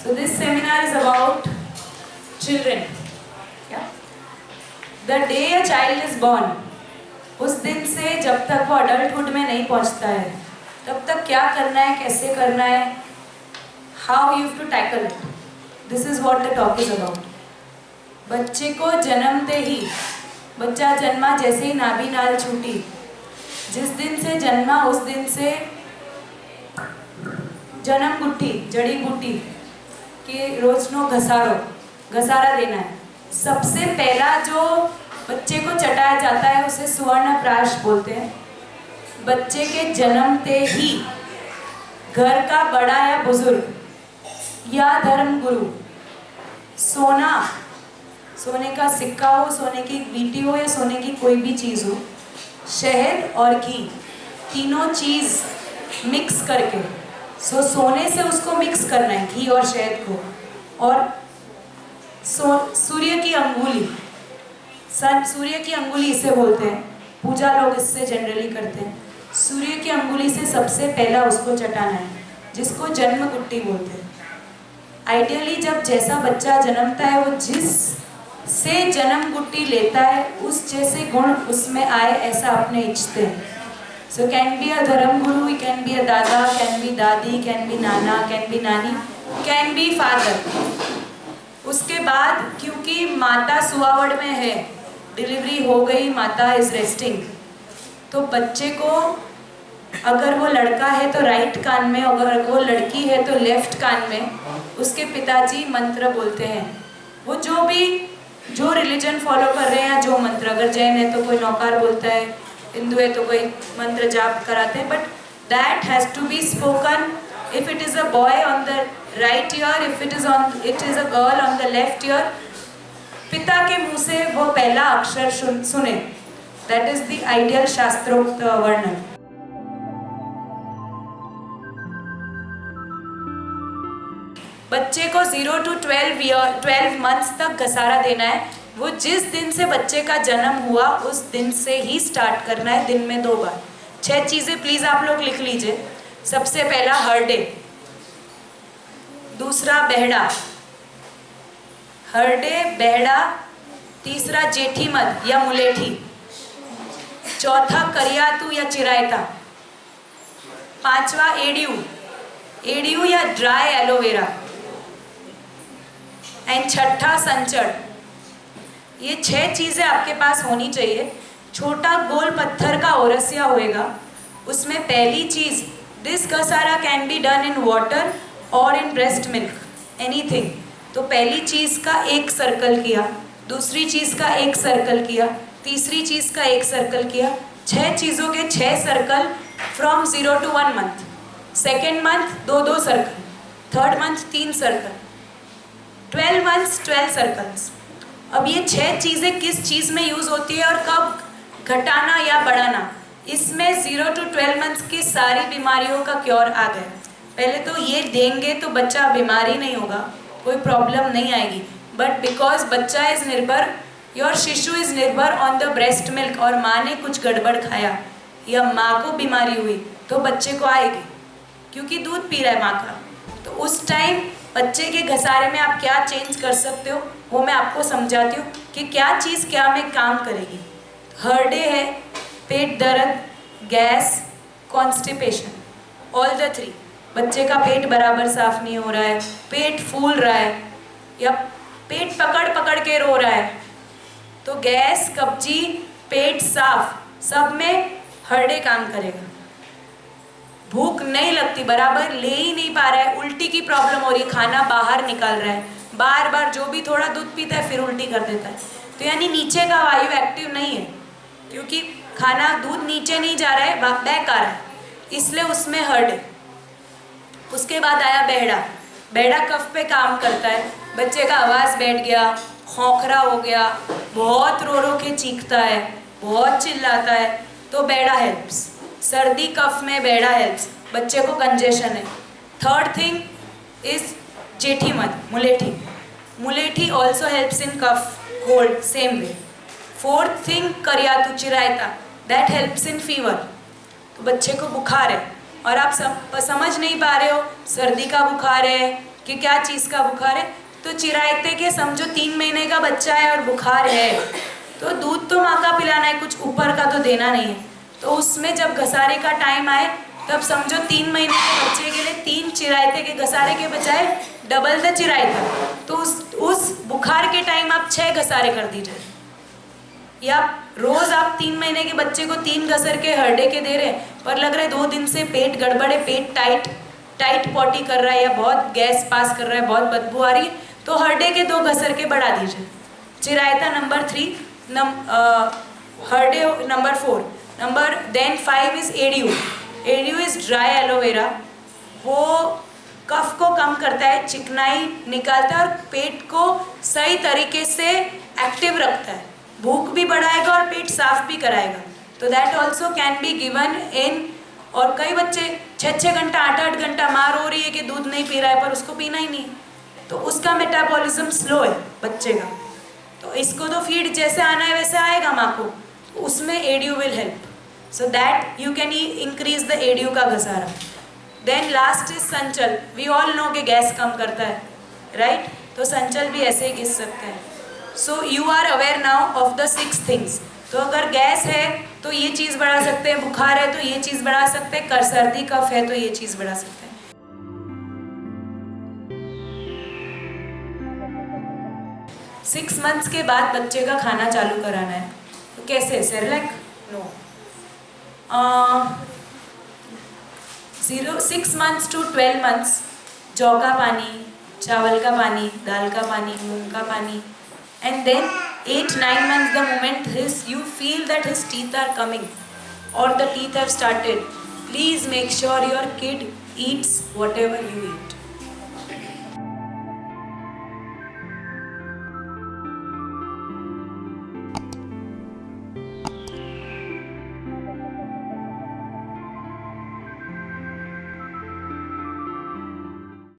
So this seminar is about children. Yeah? The day a child is born, उस दिन से जब तक वो adulthood में नहीं पहुंचता है, तब तक क्या करना है, कैसे करना है, how you have to tackle it. This is what the talk is about. बच्चे को जन्मते ही, बच्चा जन्मा जैसे ही नाभि नाल छूटी, जिस दिन से जन्मा उस दिन से जन्म गुट्ठी, जड़ी बूटी के रोजनो घसारा देना है. सबसे पहला जो बच्चे को चटाया जाता है उसे सुवर्ण प्राश बोलते हैं. बच्चे के जन्मते ही घर का बड़ा या बुजुर्ग या धर्म गुरु सोने का सिक्का हो, सोने की वीटी हो या सोने की कोई भी चीज़ हो, शहद और घी तीनों चीज़ मिक्स करके, सोने से उसको मिक्स करना है, घी और शहद को. और सूर्य की अंगुली इसे बोलते हैं, पूजा लोग इससे जनरली करते हैं. सूर्य की अंगुली से सबसे पहला उसको चटाना है, जिसको जन्म गुट्टी बोलते हैं. आइडियली जब जैसा बच्चा जन्मता है, वो जिस से जन्म गुट्टी लेता है उस जैसे गुण उसमें आए, ऐसा अपने इच्छते हैं. सो कैन बी अ धर्म गुरु, कैन बी अ दादा, कैन बी दादी, can be Nana, can be नानी, कैन बी फादर. उसके बाद क्योंकि माता सुवावड़ में है, डिलीवरी हो गई, माता इज रेस्टिंग, तो बच्चे को अगर वो लड़का है तो राइट कान में, अगर वो लड़की है तो लेफ्ट कान में उसके पिताजी मंत्र बोलते हैं. वो जो रिलीजन फॉलो कर रहे हैं, जो मंत्र, अगर जैन है तो कोई नौकार बोलता है, हिंदू है तो कोई मंत्र जाप कराते हैं, but that has to be spoken. If it is a boy on the right ear, if it is a girl on the left ear, पिता के मुंह से वो पहला अक्षर सुने. दैट इज द आइडियल शास्त्रोक्त वर्णन. बच्चे को 0 to 12 मंथ्स तक घसारा देना है. वो जिस दिन से बच्चे का जन्म हुआ उस दिन से ही स्टार्ट करना है, दिन में 2 बार. 6 चीज़ें प्लीज़ आप लोग लिख लीजिए. सबसे पहला हरडे, दूसरा बेहड़ा, हरडे बेहड़ा, तीसरा जेठीमध या मुलेठी, चौथा करियातू या चिरायता, पांचवा एडियू या ड्राई एलोवेरा, एंड छठा संचड़. ये 6 चीज़ें आपके पास होनी चाहिए. छोटा गोल पत्थर का ओरसिया होएगा, उसमें पहली चीज़, दिस घसारा can be done in water और इन ब्रेस्ट मिल्क, एनीथिंग. तो पहली चीज़ का एक सर्कल किया, दूसरी चीज़ का एक सर्कल किया, तीसरी चीज़ का एक सर्कल किया. 6 चीज़ों के 6 circle from 0 to 1 month. Second month 2 circle, third month 3 circle, 12 months 12 circles. अब ये 6 चीज़ें किस चीज़ में यूज़ होती है और कब घटाना या बढ़ाना, इसमें 0 to 12 मंथ्स की सारी बीमारियों का क्योर आ गया. पहले तो ये देंगे तो बच्चा बीमार ही नहीं होगा, कोई प्रॉब्लम नहीं आएगी. बट बिकॉज बच्चा इज़ निर्भर, योर शिशु इज़ निर्भर ऑन द ब्रेस्ट मिल्क, और माँ ने कुछ गड़बड़ खाया या माँ को बीमारी हुई तो बच्चे को आएगी, क्योंकि दूध पी रहा है माँ का. तो उस टाइम बच्चे के घसारे में आप क्या चेंज कर सकते हो, वो मैं आपको समझाती हूँ कि क्या चीज़ क्या में काम करेगी. हरडे है पेट दर्द, गैस, कॉन्स्टिपेशन, ऑल द 3. बच्चे का पेट बराबर साफ नहीं हो रहा है, पेट फूल रहा है या पेट पकड़ के रो रहा है, तो गैस, कब्जी, पेट साफ, सब में हरडे काम करेगा. भूख नहीं लगती, बराबर ले ही नहीं पा रहा है, उल्टी की प्रॉब्लम हो रही है, खाना बाहर निकल रहा है, बार बार जो भी थोड़ा दूध पीता है फिर उल्टी कर देता है, तो यानी नीचे का वायु एक्टिव नहीं है, क्योंकि खाना दूध नीचे नहीं जा रहा है, बैक आ रहा है, इसलिए उसमें हरडे. उसके बाद आया बेहड़ा कफ पे काम करता है. बच्चे का आवाज़ बैठ गया, खोखरा हो गया, बहुत रो के चीखता है, बहुत चिल्लाता है, तो बेहड़ा हेल्प्स. सर्दी कफ में बेहड़ा हेल्प्स. बच्चे को कंजेशन है. थर्ड थिंग इज जेठीमध, मुलेठी also helps in cough, cold, same way. Fourth thing करियातू, चिरायता, दैट हेल्प्स इन फीवर. तो बच्चे को बुखार है और आप समझ नहीं पा रहे हो, सर्दी का बुखार है, कि क्या चीज़ का बुखार है। तो चिरायते के समझो 3 महीने का बच्चा है और बुखार है, तो दूध तो माँ का पिलाना है, कुछ ऊपर का तो देना नहीं है। तो उसमें जब घसारे का टाइम आए तब समझो 3 महीने के बच्चे के लिए 3 चिरायते के घसारे के बजाय डबल द चिरायता, तो उस बुखार के टाइम आप 6 घसारे कर दीजिए। या रोज आप 3 महीने के बच्चे को 3 घसर के हरडे के दे रहे हैं, पर लग रहा है 2 दिन से पेट गड़बड़ है, पेट टाइट पॉटी कर रहा है या बहुत गैस पास कर रहा है, बहुत बदबू आ रही है, तो हरडे के 2 घसर के बढ़ा दीजिए। चिरायता नंबर 3, हरडे नंबर 4, देन 5 इज एडियो। एडियो इज ड्राई एलोवेरा, वो कफ को कम करता है, चिकनाई निकालता है और पेट को सही तरीके से एक्टिव रखता है, भूख भी बढ़ाएगा और पेट साफ भी कराएगा। तो that also can be given in. और कई बच्चे 6-6 घंटा 8-8 घंटा माँ रो रही है कि दूध नहीं पी रहा है, पर उसको पीना ही नहीं, तो उसका मेटाबॉलिज्म स्लो है बच्चे का, तो इसको तो फीड जैसे आना है वैसे आएगा माँ को, तो उसमें एडियो will help, so that you can increase the एडियो का घसारा। देन लास्ट इज संचल। वी ऑल नो कि गैस कम करता है, राइट? तो संचल भी ऐसे ही घिस सकता है। So you are aware now of the 6 things. तो अगर गैस है तो ये चीज़ बढ़ा सकते हैं, बुखार है तो ये चीज़ बढ़ा सकते हैं, सर्दी कफ है तो ये चीज़ बढ़ा सकते हैं। 6 मंथ्स के बाद बच्चे का खाना चालू कराना है, तो कैसे? Cerelac? No. 6 months to 12 months जौ का पानी, चावल का पानी, दाल का पानी, मूंग का पानी, and then 8-9 months, the moment you feel that his teeth are coming or the teeth have started, please make sure your kid eats whatever you eat.